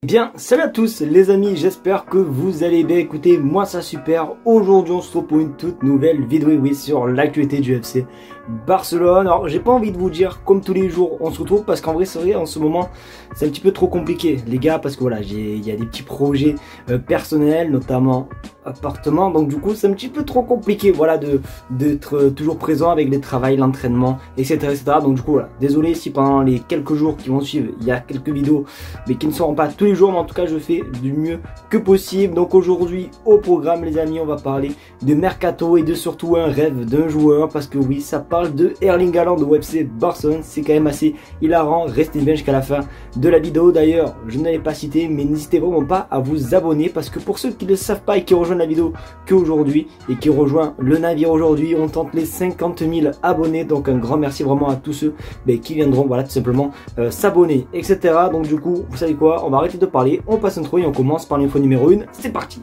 Bien, salut à tous les amis, j'espère que vous allez bien. Écoutez, moi ça super. Aujourd'hui on se retrouve pour une toute nouvelle vidéo sur l'actualité du FC Barcelone. Alors j'ai pas envie de vous dire comme tous les jours on se retrouve, parce qu'en vrai c'est vrai en ce moment c'est un petit peu trop compliqué les gars, parce que voilà il y a des petits projets personnels, notamment appartement, donc du coup c'est un petit peu trop compliqué voilà d'être toujours présent avec les travails, l'entraînement, etc. Donc du coup voilà, désolé si pendant les quelques jours qui vont suivre il y a quelques vidéos mais qui ne seront pas tous les jours, mais en tout cas je fais du mieux que possible. Donc aujourd'hui au programme les amis, on va parler de mercato et de surtout un rêve d'un joueur, parce que oui ça parle de Erling Haaland au FC Barcelone. C'est quand même assez hilarant, restez bien jusqu'à la fin de la vidéo. D'ailleurs je ne l'avais pas cité, mais n'hésitez vraiment pas à vous abonner, parce que pour ceux qui ne le savent pas et qui rejoignent la vidéo qu'aujourd'hui et qui rejoint le navire aujourd'hui, on tente les 50 000 abonnés. Donc un grand merci vraiment à tous ceux qui viendront voilà tout simplement s'abonner, etc. Donc du coup vous savez quoi, on va arrêter de parler, on passe intro et on commence par l'info numéro 1, c'est parti.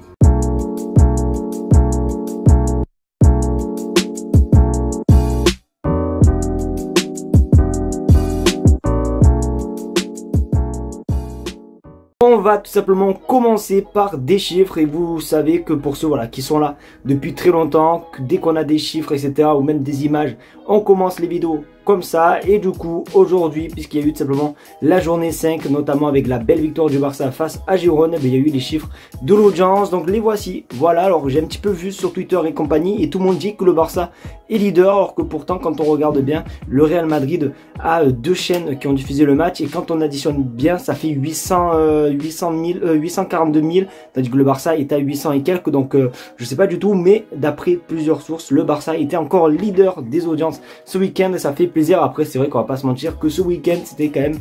On va tout simplement commencer par des chiffres, et vous savez que pour ceux voilà qui sont là depuis très longtemps, dès qu'on a des chiffres etc ou même des images, on commence les vidéos comme ça. Et du coup aujourd'hui, puisqu'il y a eu tout simplement la journée 5, notamment avec la belle victoire du Barça face à Girona, il y a eu les chiffres de l'audience, donc les voici. Voilà, alors j'ai un petit peu vu sur Twitter et compagnie, et tout le monde dit que le Barça est leader, alors que pourtant quand on regarde bien, le Real Madrid a deux chaînes qui ont diffusé le match, et quand on additionne bien ça fait 842 000, tandis que le Barça est à 800 et quelques. Donc je sais pas du tout, mais d'après plusieurs sources, le Barça était encore leader des audiences ce week-end, et ça fait plaisir. Après c'est vrai qu'on va pas se mentir que ce week-end c'était quand même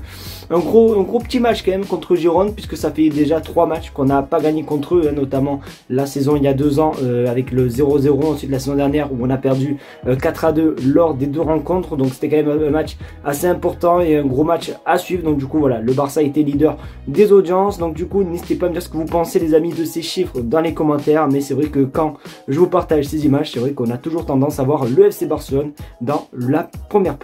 un gros petit match quand même contre Girona, puisque ça fait déjà 3 matchs qu'on n'a pas gagné contre eux, notamment la saison il y a 2 ans avec le 0-0, ensuite la saison dernière où on a perdu 4-2 lors des 2 rencontres. Donc c'était quand même un match assez important et un gros match à suivre. Donc du coup voilà, le Barça était leader des audiences. Donc du coup n'hésitez pas à me dire ce que vous pensez les amis de ces chiffres dans les commentaires. Mais c'est vrai que quand je vous partage ces images, c'est vrai qu'on a toujours tendance à voir le FC Barcelone dans la première place.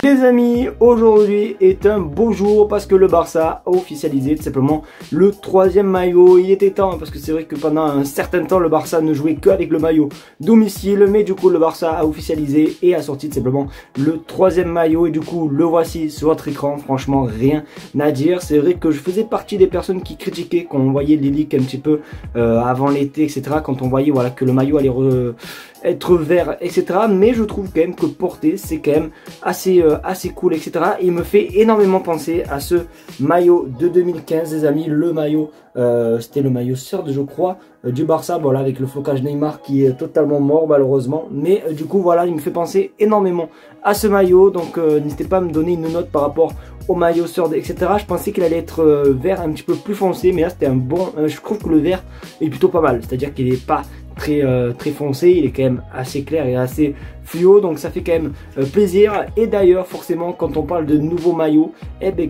Les amis, aujourd'hui est un beau jour parce que le Barça a officialisé tout simplement le 3e maillot. Il était temps, parce que c'est vrai que pendant un certain temps le Barça ne jouait qu'avec le maillot domicile, mais du coup le Barça a officialisé et a sorti tout simplement le 3e maillot, et du coup le voici sur votre écran. Franchement rien à dire. C'est vrai que je faisais partie des personnes qui critiquaient quand on voyait les leaks un petit peu avant l'été etc, quand on voyait voilà que le maillot allait être vert etc, mais je trouve quand même que porter c'est quand même assez cool etc. Et il me fait énormément penser à ce maillot de 2015 les amis, le maillot c'était le maillot Surd je crois du Barça, voilà, avec le flocage Neymar qui est totalement mort malheureusement, mais du coup voilà il me fait penser énormément à ce maillot. Donc n'hésitez pas à me donner une note par rapport au maillot Surd etc. Je pensais qu'il allait être vert un petit peu plus foncé, mais là c'était un bon je trouve que le vert est plutôt pas mal, c'est à dire qu'il n'est pas très foncé, il est quand même assez clair et assez fluo, donc ça fait quand même plaisir. Et d'ailleurs forcément quand on parle de nouveaux maillots,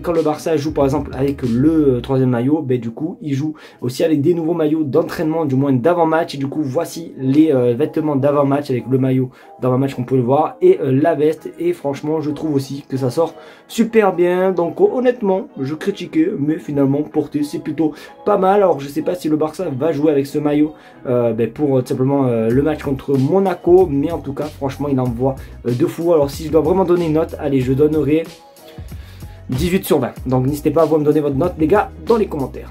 quand le Barça joue par exemple avec le 3e maillot, du coup il joue aussi avec des nouveaux maillots d'entraînement, du moins d'avant-match. Et du coup voici les vêtements d'avant-match avec le maillot d'avant-match qu'on peut le voir et la veste, et franchement je trouve aussi que ça sort super bien. Donc honnêtement je critiquais, mais finalement porté c'est plutôt pas mal. Alors je sais pas si le Barça va jouer avec ce maillot pour tout simplement le match contre Monaco, mais en tout cas franchement il envoie de fou. Alors si je dois vraiment donner une note, allez je donnerai 18 sur 20. Donc n'hésitez pas à vous me donner votre note les gars dans les commentaires.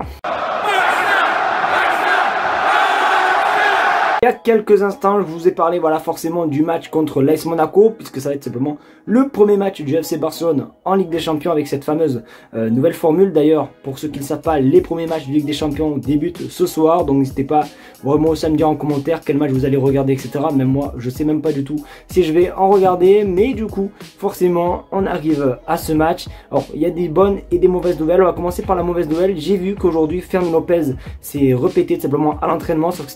Il y a quelques instants, je vous ai parlé voilà forcément du match contre l'AS Monaco, puisque ça va être simplement le premier match du FC Barcelone en Ligue des Champions avec cette fameuse nouvelle formule. D'ailleurs, pour ceux qui ne savent pas, les premiers matchs de Ligue des Champions débutent ce soir, donc n'hésitez pas vraiment aussi à me dire en commentaire quel match vous allez regarder, etc. Même moi, je sais même pas du tout si je vais en regarder, mais du coup, forcément, on arrive à ce match. Alors, il y a des bonnes et des mauvaises nouvelles. On va commencer par la mauvaise nouvelle. J'ai vu qu'aujourd'hui, Fermin Lopez s'est répété tout simplement à l'entraînement, sauf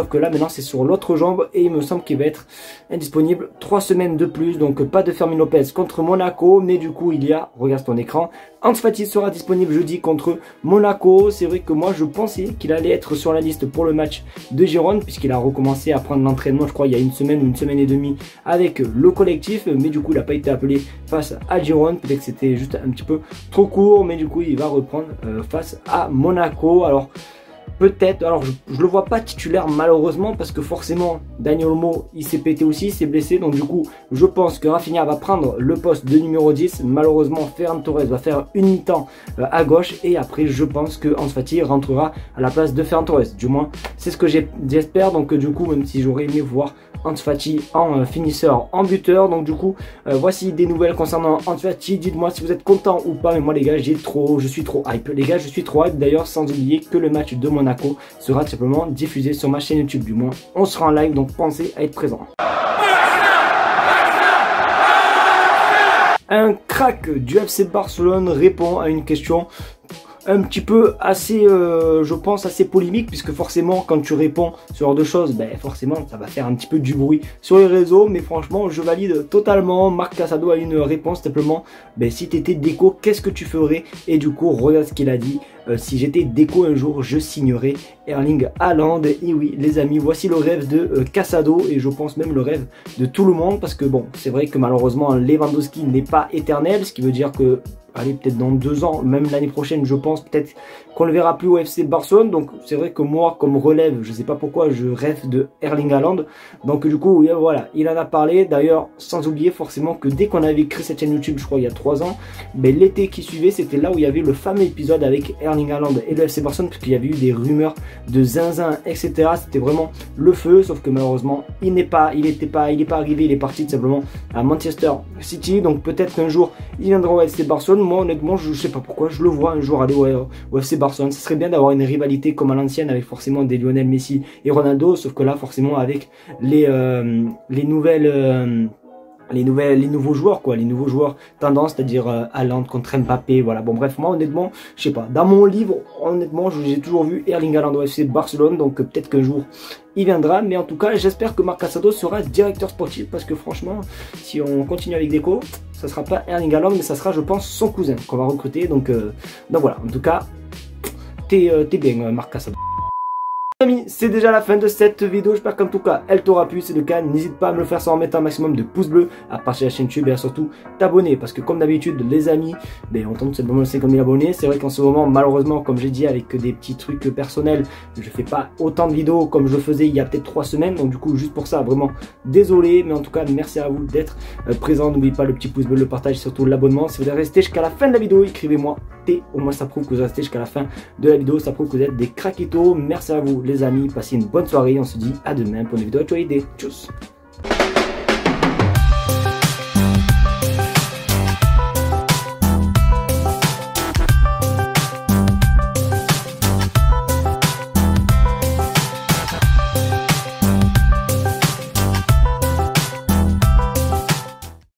que là maintenant maintenant c'est sur l'autre jambe et il me semble qu'il va être indisponible 3 semaines de plus. Donc pas de Fermin Lopez contre Monaco, mais du coup il y a, regarde ton écran, Ansu Fati sera disponible jeudi contre Monaco. C'est vrai que moi je pensais qu'il allait être sur la liste pour le match de Girone, puisqu'il a recommencé à prendre l'entraînement, je crois il y a une semaine ou une semaine et demie avec le collectif, mais du coup il n'a pas été appelé face à Girone. Peut-être que c'était juste un petit peu trop court, mais du coup il va reprendre face à Monaco. Alors peut-être, alors je le vois pas titulaire malheureusement, parce que forcément Dani Olmo il s'est pété aussi, il s'est blessé, donc du coup je pense que Rafinha va prendre le poste de numéro 10. Malheureusement Ferran Torres va faire une mi-temps à gauche, et après je pense que Ansu Fati rentrera à la place de Ferran Torres, du moins c'est ce que j'espère. Donc du coup, même si j'aurais aimé voir Ansu Fati en finisseur, en buteur. Donc du coup voici des nouvelles concernant Ansu Fati. Dites-moi si vous êtes content ou pas, mais moi les gars je suis trop hype, les gars, je suis trop hype. D'ailleurs sans oublier que le match de Monaco sera simplement diffusé sur ma chaîne YouTube, du moins on sera en live, donc pensez à être présent. Un crack du FC Barcelone répond à une question un petit peu assez, je pense, assez polémique, puisque forcément quand tu réponds ce genre de choses, ben forcément ça va faire un petit peu du bruit sur les réseaux. Mais franchement je valide totalement. Marc Casado a une réponse simplement, ben si tu étais Deco, qu'est-ce que tu ferais? Et du coup regarde ce qu'il a dit: si j'étais Deco un jour, je signerais Erling Haaland. Et oui les amis, voici le rêve de Casado, et je pense même le rêve de tout le monde, parce que bon, c'est vrai que malheureusement Lewandowski n'est pas éternel, ce qui veut dire que allez, peut-être dans 2 ans, même l'année prochaine, je pense peut-être qu'on le verra plus au FC Barcelone. Donc c'est vrai que moi, comme relève, je sais pas pourquoi, je rêve de Erling Haaland. Donc du coup, voilà, il en a parlé. D'ailleurs, sans oublier forcément que dès qu'on avait créé cette chaîne YouTube, je crois il y a 3 ans, ben, l'été qui suivait, c'était là où il y avait le fameux épisode avec Erling Haaland et le FC Barcelone, parce qu'il y avait eu des rumeurs de zinzin, etc. C'était vraiment le feu, sauf que malheureusement, il n'est pas arrivé, il est parti tout simplement à Manchester City. Donc peut-être qu'un jour, il viendra au FC Barcelone. Moi honnêtement je sais pas pourquoi, je le vois un jour aller au FC Barcelone. Ce serait bien d'avoir une rivalité comme à l'ancienne, avec forcément des Lionel Messi et Ronaldo, sauf que là forcément avec les nouveaux joueurs, quoi, les nouveaux joueurs tendance, c'est-à-dire Haaland contre Mbappé, voilà. Bon bref, moi honnêtement je sais pas, dans mon livre honnêtement j'ai toujours vu Erling Haaland au FC Barcelone, donc peut-être qu'un jour il viendra. Mais en tout cas j'espère que Marc Casado sera directeur sportif, parce que franchement si on continue avec Deco, ça sera pas Erling Haaland, mais ça sera je pense son cousin qu'on va recruter. Donc voilà, en tout cas t'es bien Marc Casado. Amis, c'est déjà la fin de cette vidéo, j'espère qu'en tout cas elle t'aura plu. Si c'est le cas, n'hésite pas à me le faire sans en mettre un maximum de pouces bleus, à partager la chaîne YouTube et à surtout t'abonner, parce que comme d'habitude les amis, ben, on tente tout simplement le 50 000 abonnés. C'est vrai qu'en ce moment malheureusement, comme j'ai dit, avec des petits trucs personnels, je fais pas autant de vidéos comme je le faisais il y a peut-être 3 semaines, donc du coup juste pour ça vraiment désolé. Mais en tout cas merci à vous d'être présents, n'oubliez pas le petit pouce bleu, le partage et surtout l'abonnement. Si vous êtes resté jusqu'à la fin de la vidéo, écrivez-moi T, au moins ça prouve que vous restez jusqu'à la fin de la vidéo, ça prouve que vous êtes des craquitos. Merci à vous les amis, passez une bonne soirée, on se dit à demain pour une vidéo actualité. Tchuss.